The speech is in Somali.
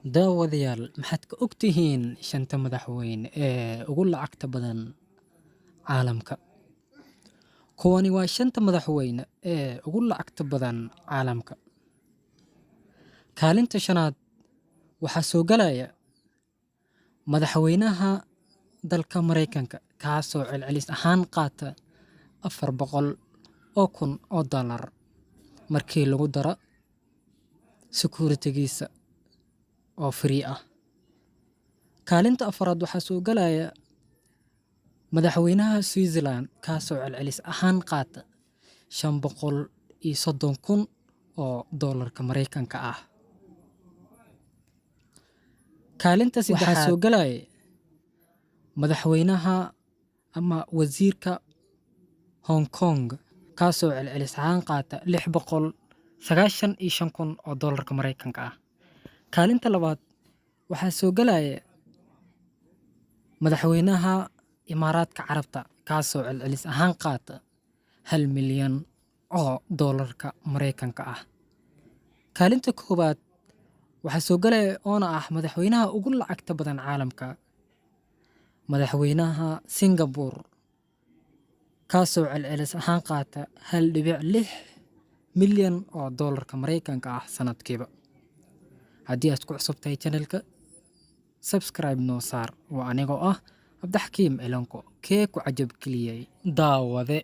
daawadayaal maxaad ka og tihiin shanta madaxweyne ee ugu lacagta badan caalamka? Kuwani waa shanta madaxweyne ee ugu lacagta badan caalamka. Kaalinta shanaad waxaa soo galaya madaxweynaha dalka Mareykanka kaasoo celcelis ahaan qaata 400,000 oo dollar markii lagu daro security-giisa oo free ah. Kaalinta afraad waxaa soo galaya madaxweynaha Switzerland kaasoo celcelis ahaan qaata 530,000 oo dollarka Mareykanka ah. Kaalinta saddexaad waxaa soo galaya madaxweynaha ama wasiirka Hong Kong kaasoo celcelis ahaan qaata 695,000 oo dollarka Mareykanka ah. Kaalinta labaad waxaa soo galaya madaxweynaha Imaaraadka Carabta kaasoo celcelis ahaan qaata 1 milyan oo dollarka Mareykanka ah. Kaalinta koowaad waxaa soo galaya oona ah madaxweynaha ugu lacagta badan caalamka, madaxweynaha Singapore kaasoo celcelis ahaan qaata 1.6 milyan oo dollarka Mareykanka ah sanadkiiba. Haddii aad ku cusub tahay channelka, subscribe noo saar. Waa anigoo ah Cabdixakiim Elanko, kee ku cajab geliyay daawade.